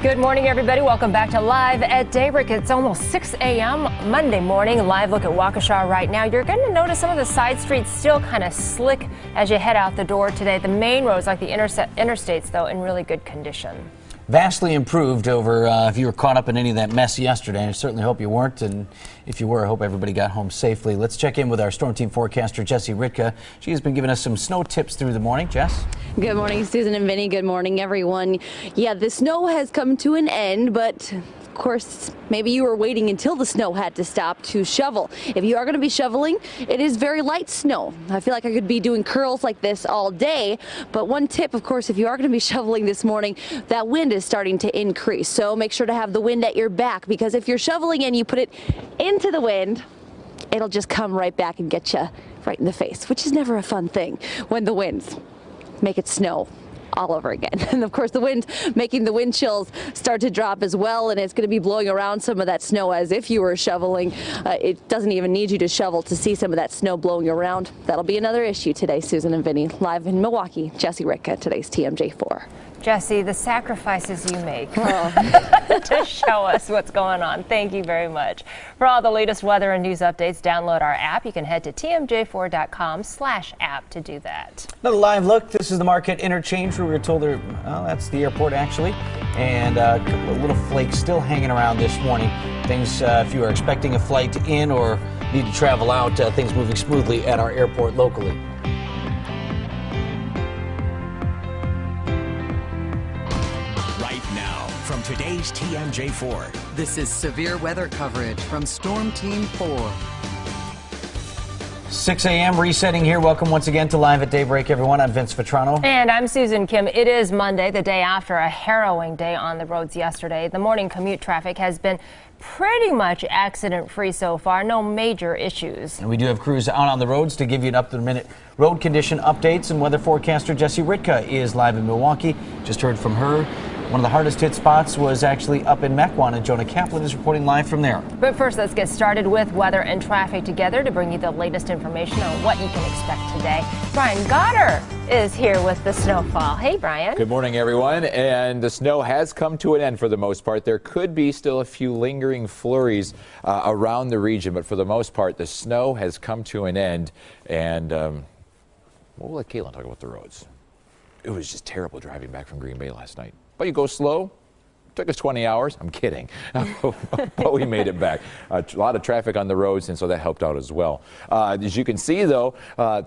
Good morning, everybody. Welcome back to Live at Daybreak. It's almost 6 a.m. Monday morning. Live look at Waukesha right now. You're going to notice some of the side streets still kind of slick as you head out the door today. The main roads, like the interstates, though, in really good condition. Vastly improved over if you were caught up in any of that mess yesterday. I certainly hope you weren't, and if you were, I hope everybody got home safely. Let's check in with our Storm Team forecaster, Jessie Ritka. She has been giving us some snow tips through the morning. Jess? Good morning, Susan and Vinny. Good morning, everyone. Yeah, the snow has come to an end, but of course, maybe you were waiting until the snow had to stop to shovel. If you are going to be shoveling, it is very light snow. I feel like I could be doing curls like this all day, but one tip, of course, if you are going to be shoveling this morning, that wind is starting to increase. So make sure to have the wind at your back, because if you're shoveling and you put it into the wind, it'll just come right back and get you right in the face, which is never a fun thing when the winds make it snow all over again. And of course, the wind making the wind chills start to drop as well, and it's going to be blowing around some of that snow as if you were shoveling. It doesn't even need you to shovel to see some of that snow blowing around. That'll be another issue today. Susan and Vinny, live in Milwaukee. Jessie Ritka, today's TMJ4. Jessie, the sacrifices you make to show us what's going on. Thank you very much. For all the latest weather and news updates, download our app. You can head to tmj4.com/app to do that. Another live look. This is the Marquette interchange where we were told well, that's the airport actually, and a couple of little flakes still hanging around this morning. Things, if you are expecting a flight in or need to travel out, things moving smoothly at our airport locally. From today's TMJ4. This is severe weather coverage from Storm Team 4. 6 a.m. resetting here. Welcome once again to Live at Daybreak, everyone. I'm Vince Vitrano. And I'm Susan Kim. It is Monday, the day after a harrowing day on the roads yesterday. The morning commute traffic has been pretty much accident-free so far. No major issues. And we do have crews out on the roads to give you an up-to-the-minute road condition updates. And weather forecaster Jessie Ritka is live in Milwaukee. Just heard from her. One of the hardest hit spots was actually up in Mequon, and Jonah Kaplan is reporting live from there. But first, let's get started with weather and traffic together to bring you the latest information on what you can expect today. Brian Goddard is here with the snowfall. Hey, Brian. Good morning, everyone. And the snow has come to an end for the most part. There could be still a few lingering flurries around the region, but for the most part, the snow has come to an end. And we'll let Caitlin talk about the roads. It was just terrible driving back from Green Bay last night. But you go slow. Took us 20 hours. I'm kidding. But we made it back. A lot of traffic on the roads, and so that helped out as well. As you can see, though,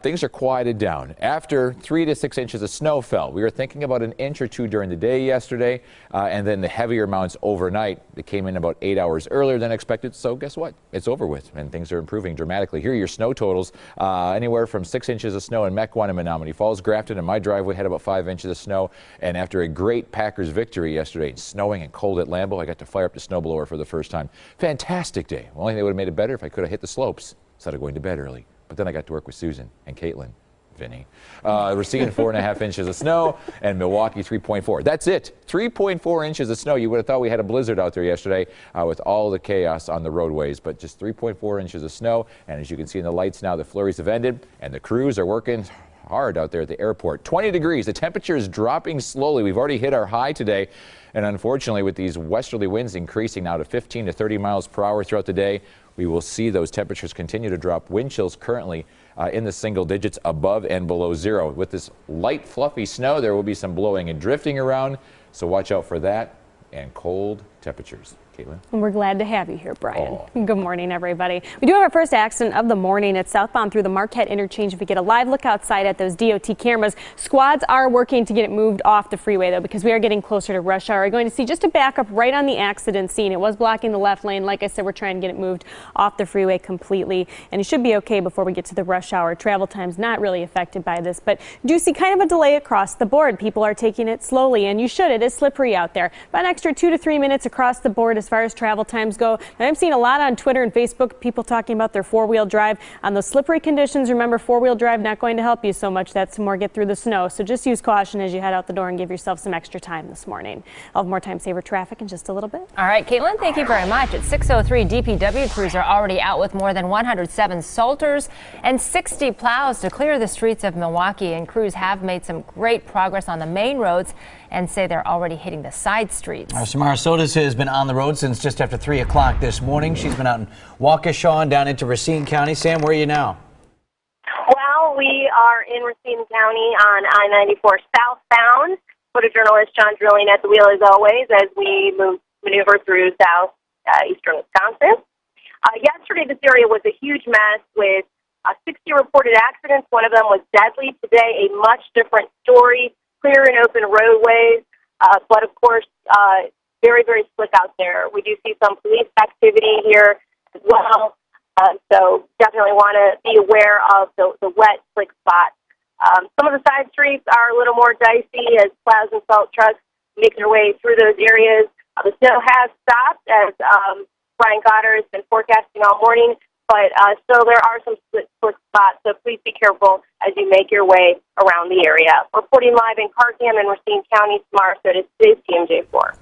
things are quieted down. After 3 to 6 inches of snow fell, we were thinking about an inch or two during the day yesterday, and then the heavier amounts overnight. They came in about 8 hours earlier than expected, so guess what? It's over with, and things are improving dramatically. Here are your snow totals. Anywhere from 6 inches of snow in Mequon and Menominee Falls. Grafton and my driveway had about 5 inches of snow, and after a great Packers victory yesterday, snowing and cold at Lambeau, I got to fire up the snowblower for the first time. Fantastic day. Only thing that would have made it better if I could have hit the slopes instead of going to bed early. But then I got to work with Susan and Caitlin, Vinny. We're seeing 4.5 inches of snow, and Milwaukee 3.4. That's it. 3.4 inches of snow. You would have thought we had a blizzard out there yesterday with all the chaos on the roadways, but just 3.4 inches of snow. And as you can see in the lights now, the flurries have ended, and the crews are working hard out there at the airport. 20 degrees. The temperature is dropping slowly. We've already hit our high today. And unfortunately, with these westerly winds increasing now to 15 to 30 miles per hour throughout the day, we will see those temperatures continue to drop. Wind chills currently in the single digits above and below zero. With this light, fluffy snow, there will be some blowing and drifting around. So watch out for that and cold temperatures. Caitlin? And we're glad to have you here, Brian. Oh. Good morning, everybody. We do have our first accident of the morning. It's southbound through the Marquette interchange. If we get a live look outside at those DOT cameras, squads are working to get it moved off the freeway, though, because we are getting closer to rush hour. We're going to see just a backup right on the accident scene. It was blocking the left lane. Like I said, we're trying to get it moved off the freeway completely, and it should be okay before we get to the rush hour. Travel time's not really affected by this, but do see kind of a delay across the board. People are taking it slowly, and you should. It is slippery out there. About an extra 2 to 3 minutes across the board as far as travel times go. And I'm seeing a lot on Twitter and Facebook, people talking about their four-wheel drive. On those slippery conditions, remember, four-wheel drive not going to help you so much. That's more get through the snow. So just use caution as you head out the door and give yourself some extra time this morning. I'll have more time saver traffic in just a little bit. All right, Caitlin, thank you very much. At 6:03, DPW crews are already out with more than 107 salters and 60 plows to clear the streets of Milwaukee. And crews have made some great progress on the main roads and say they're already hitting the side streets. Samara Sodas has been on the road since just after 3 o'clock this morning. She's been out in Waukesha and down into Racine County. Sam, where are you now? Well, we are in Racine County on I-94 southbound. Photojournalist John drilling at the wheel as always as we maneuver through southeastern Wisconsin. Yesterday, this area was a huge mess with 60 reported accidents. One of them was deadly. Today, a much different story. Clear and open roadways, but of course, very, very slick out there. We do see some police activity here as well, so definitely want to be aware of the wet, slick spots. Some of the side streets are a little more dicey as plows and salt trucks make their way through those areas. The snow has stopped as Brian Goddard has been forecasting all morning, but still there are some slick spots, so please be careful as you make your way around the area. Reporting live in Cartham and Racine County, Samara Sodas, today's TMJ4.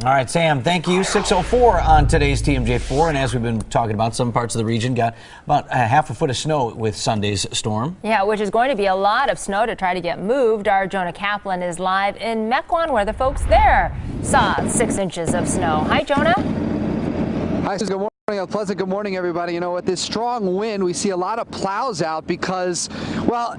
All right, Sam, thank you. 6:04 on today's TMJ4, and as we've been talking about, some parts of the region got about a half a foot of snow with Sunday's storm. Yeah, which is going to be a lot of snow to try to get moved. Our Jonah Kaplan is live in Mequon, where the folks there saw 6 inches of snow. Hi, Jonah. Hi, good morning. Pleasant good morning, everybody. You know, with this strong wind, we see a lot of plows out because, well,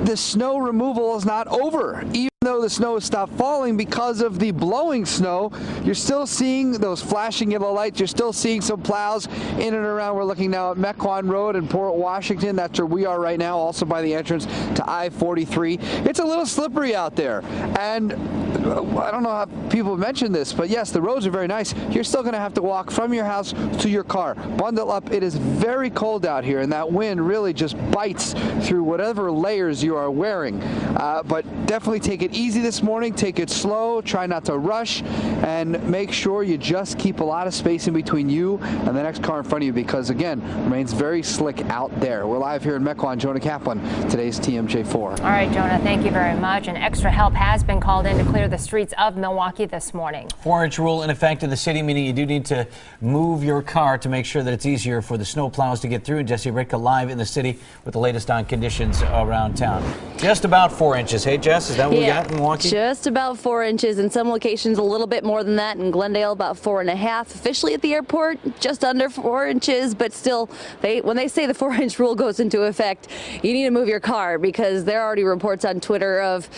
the snow removal is not over. Even though the snow has stopped falling because of the blowing snow, you're still seeing those flashing yellow lights. You're still seeing some plows in and around. We're looking now at Mequon Road in Port Washington. That's where we are right now, also by the entrance to I-43. It's a little slippery out there. And I don't know how people mentioned this, but yes, the roads are very nice. You're still going to have to walk from your house to your car. Bundle up. It is very cold out here, and that wind really just bites through whatever layers you are wearing. But definitely take it easy this morning. Take it slow. Try not to rush, and make sure you just keep a lot of space in between you and the next car in front of you because, again, remains very slick out there. We're live here in Mequon. Jonah Kaplan, today's TMJ4. All right, Jonah, thank you very much. And extra help has been called in to clear the streets of Milwaukee this morning. 4-inch rule in effect in the city, meaning you do need to move your car to make sure that it's easier for the snow plows to get through. Jesse Ritka live in the city with the latest on conditions around town. Just about 4 inches. Hey, Jess, is that what we got in Milwaukee? Just about 4 inches. In some locations, a little bit more than that. In Glendale, about 4.5. Officially at the airport, just under 4 inches. But still, when they say the 4-inch rule goes into effect, you need to move your car because there are already reports on Twitter of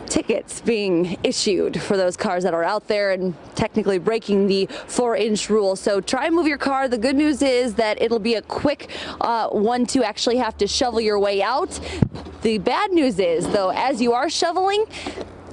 tickets being issued for those cars that are out there and technically breaking the 4-inch rule. So try and move your car. The good news is that it'll be a quick one to actually have to shovel your way out. The bad news is, though, as you are shoveling,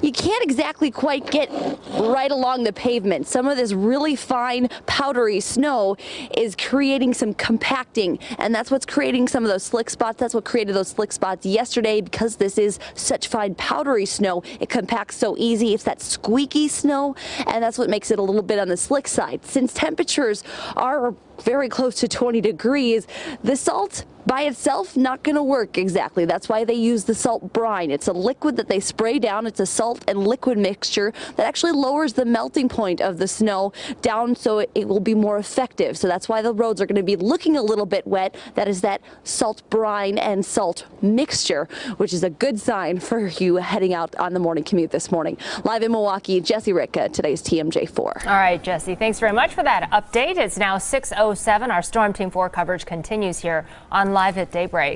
you can't exactly quite get right along the pavement. Some of this really fine powdery snow is creating some compacting, and that's what's creating some of those slick spots. That's what created those slick spots yesterday because this is such fine powdery snow. It compacts so easy. It's that squeaky snow, and that's what makes it a little bit on the slick side. Since temperatures are very close to 20 degrees, the salt by itself not going to work exactly. That's why they use the salt brine. It's a liquid that they spray down. It's a salt and liquid mixture that actually lowers the melting point of the snow down so it will be more effective. So that's why the roads are going to be looking a little bit wet. That is that salt brine and salt mixture, which is a good sign for you heading out on the morning commute this morning. Live in Milwaukee, Jesse Ritka, today's TMJ4. All right, Jesse, thanks very much for that update. It's now 6:07. Our Storm Team 4 coverage continues here on Live at Daybreak.